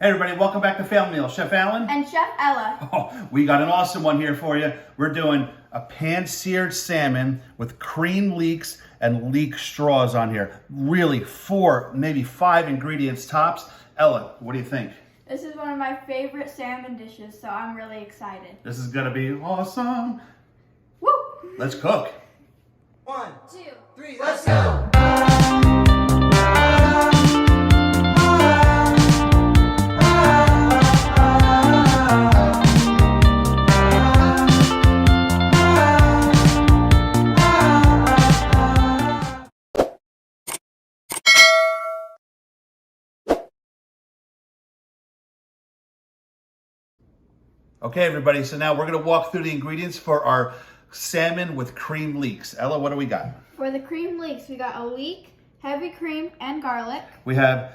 Hey everybody, welcome back to Family Meal. Chef Alan. And Chef Ella. Oh, we got an awesome one here for you. We're doing a pan-seared salmon with cream leeks and leek straws on here. Really 4, maybe 5 ingredients tops. Ella, what do you think? This is one of my favorite salmon dishes, so I'm really excited. This is gonna be awesome. Woo! Let's cook. 1, 2, 3, let's go! Okay, everybody, so now we're gonna walk through the ingredients for our salmon with cream leeks. Ella, what do we got? For the cream leeks, we got a leek, heavy cream, and garlic. We have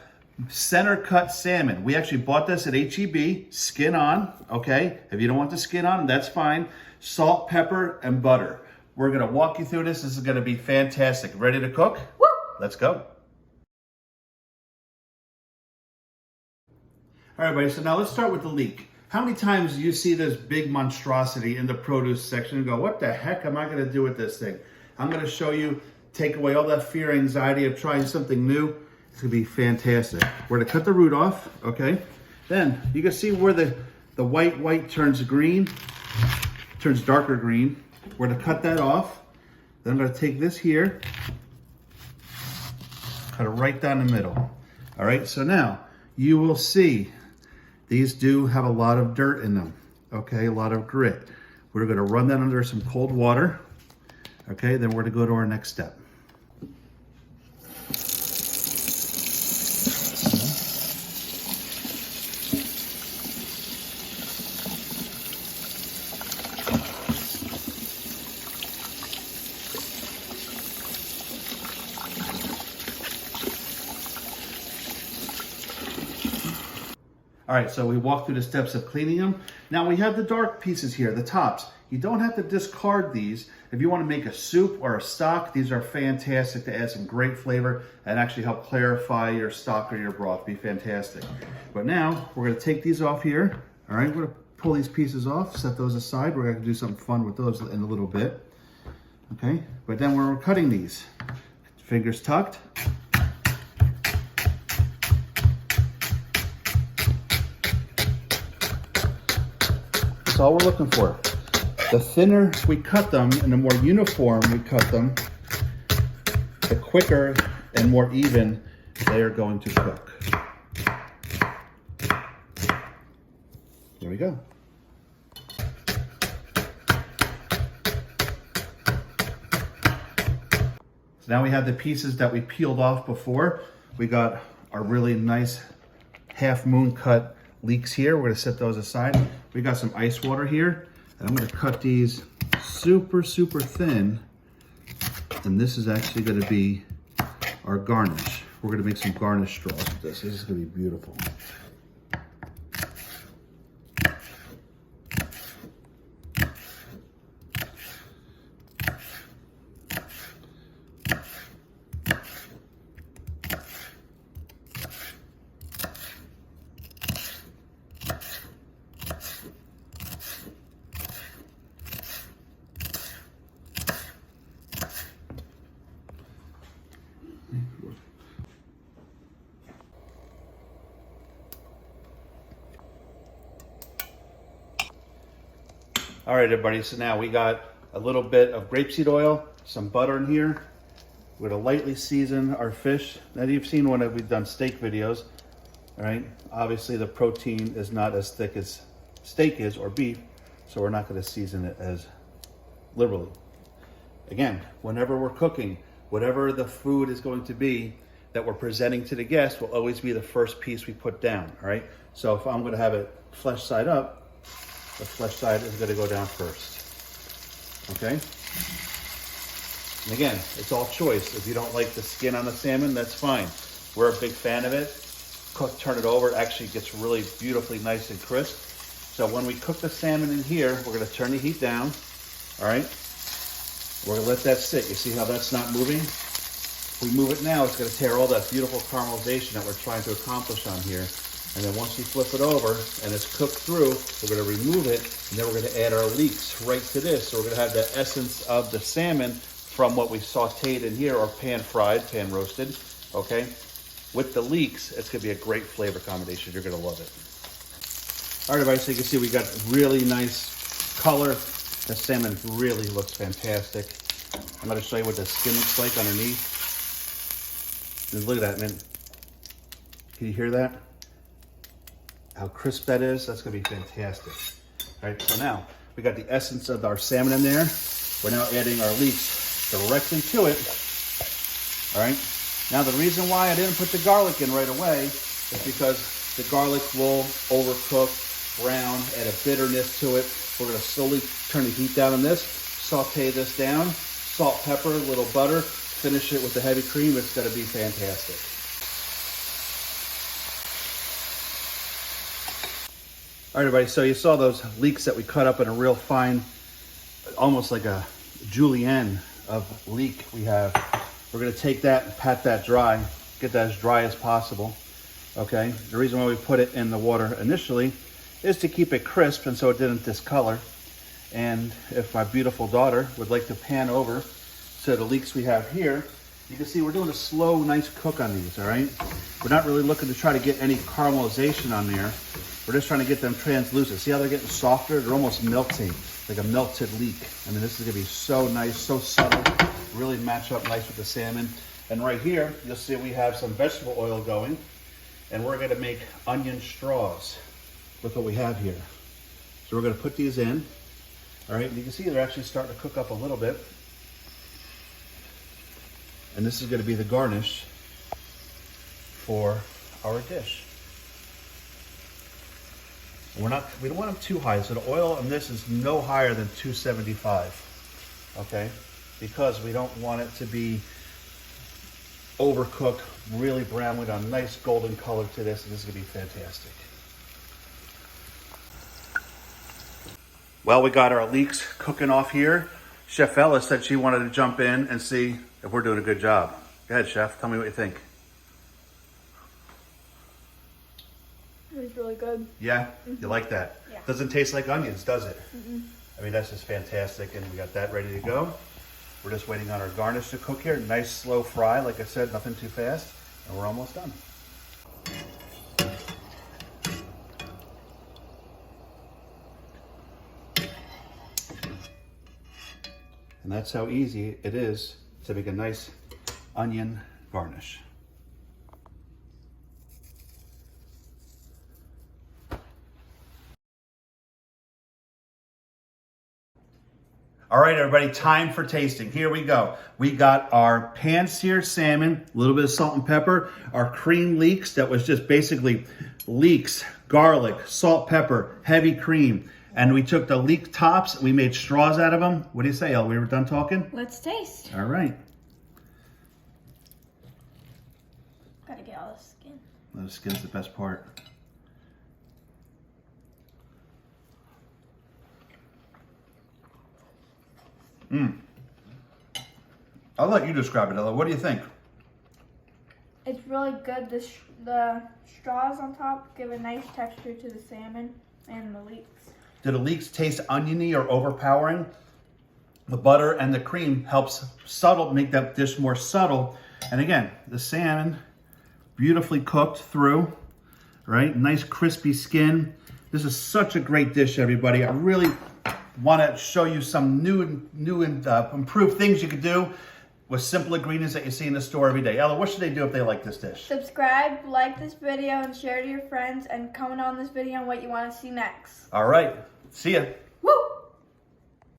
center cut salmon. We actually bought this at HEB, skin on, okay? If you don't want the skin on, that's fine. Salt, pepper, and butter. We're gonna walk you through this. This is gonna be fantastic. Ready to cook? Woo! Let's go. All right, everybody, so now let's start with the leek. How many times do you see this big monstrosity in the produce section and go, what the heck am I gonna do with this thing? I'm gonna show you, take away all that fear, anxiety of trying something new. It's gonna be fantastic. We're gonna cut the root off, okay? Then you can see where the white turns green, turns darker green. We're gonna cut that off. Then I'm gonna take this here, cut it right down the middle. All right, so now you will see these do have a lot of dirt in them, okay? A lot of grit. We're gonna run that under some cold water, okay? Then we're gonna go to our next step. All right, so we walked through the steps of cleaning them. Now we have the dark pieces here, the tops. You don't have to discard these. If you want to make a soup or a stock, these are fantastic to add some great flavor and actually help clarify your stock or your broth. Be fantastic. But now we're gonna take these off here. All right, we're gonna pull these pieces off, set those aside. We're gonna do something fun with those in a little bit. Okay, but then when we're cutting these, fingers tucked. That's all we're looking for. The thinner we cut them and the more uniform we cut them, the quicker and more even they are going to cook. There we go. So now we have the pieces that we peeled off before. We got our really nice half moon cut leeks here. We're gonna set those aside. We got some ice water here, and I'm gonna cut these super thin. And this is actually gonna be our garnish. We're gonna make some garnish straws with this. This is gonna be beautiful. All right, everybody, so now we got a little bit of grapeseed oil, some butter in here. We're gonna lightly season our fish. Now you've seen when we've done steak videos, all right? Obviously the protein is not as thick as steak is or beef, so we're not gonna season it as liberally. Again, whenever we're cooking, whatever the food is going to be that we're presenting to the guests will always be the first piece we put down, all right? So if I'm gonna have it flesh side up, the flesh side is gonna go down first, okay? And again, it's all choice. If you don't like the skin on the salmon, that's fine. We're a big fan of it. Cook, turn it over, it actually gets really beautifully nice and crisp. So when we cook the salmon in here, we're gonna turn the heat down, all right? We're gonna let that sit. You see how that's not moving? If we move it now, it's gonna tear all that beautiful caramelization that we're trying to accomplish on here. And then once you flip it over and it's cooked through, we're gonna remove it, and then we're gonna add our leeks right to this. So we're gonna have the essence of the salmon from what we sauteed in here, or pan fried, pan roasted, okay? With the leeks, it's gonna be a great flavor combination. You're gonna love it. All right, everybody, so you can see we got really nice color. The salmon really looks fantastic. I'm gonna show you what the skin looks like underneath. And look at that, man. Can you hear that? How crisp that is? That's gonna be fantastic. All right, so now we got the essence of our salmon in there. We're now adding our leeks directly to it. All right. Now the reason why I didn't put the garlic in right away is because the garlic will overcook, brown, add a bitterness to it. We're gonna slowly turn the heat down on this, saute this down, salt, pepper, a little butter, finish it with the heavy cream. It's gonna be fantastic. All right, everybody, so you saw those leeks that we cut up in a real fine, almost like a julienne of leek we have. We're gonna take that and pat that dry, get that as dry as possible, okay? The reason why we put it in the water initially is to keep it crisp and so it didn't discolor. And if my beautiful daughter would like to pan over to the leeks we have here, you can see we're doing a slow, nice cook on these, all right? We're not really looking to try to get any caramelization on there. We're just trying to get them translucent. See how they're getting softer? They're almost melting, like a melted leek. I mean, this is gonna be so nice, so subtle, really match up nice with the salmon. And right here, you'll see we have some vegetable oil going, and we're gonna make onion straws with what we have here. So we're gonna put these in, all right? And you can see they're actually starting to cook up a little bit. And this is gonna be the garnish for our dish. We don't want them too high. So the oil on this is no higher than 275, okay? Because we don't want it to be overcooked, really brown. We want a nice golden color to this, and this is gonna be fantastic. Well, we got our leeks cooking off here. Chef Ella said she wanted to jump in and see if we're doing a good job. Go ahead, Chef, tell me what you think. It's really good. Yeah? You like that? Yeah. Doesn't taste like onions, does it? I mean, that's just fantastic, and we got that ready to go. We're just waiting on our garnish to cook here. Nice slow fry, like I said, nothing too fast, and we're almost done. And that's how easy it is to make a nice onion garnish. All right, everybody, time for tasting. Here we go. We got our pan-seared salmon, a little bit of salt and pepper, our cream leeks that was just basically leeks, garlic, salt, pepper, heavy cream. And we took the leek tops, we made straws out of them. What do you say, El? We were done talking? Let's taste. All right. Gotta get all the skin. The skin's the best part. I'll let you describe it, Ella. What do you think? It's really good. The straws on top give a nice texture to the salmon and the leeks. Do the leeks taste oniony or overpowering? The butter and the cream helps make that dish more subtle. And again, the salmon, beautifully cooked through, right? Nice crispy skin. This is such a great dish, everybody. I really want to show you some new and improved things you could do with simple ingredients that you see in the store every day. Ella, what should they do if they like this dish? Subscribe, like this video, and share to your friends, and comment on this video on what you want to see next. All right. See ya.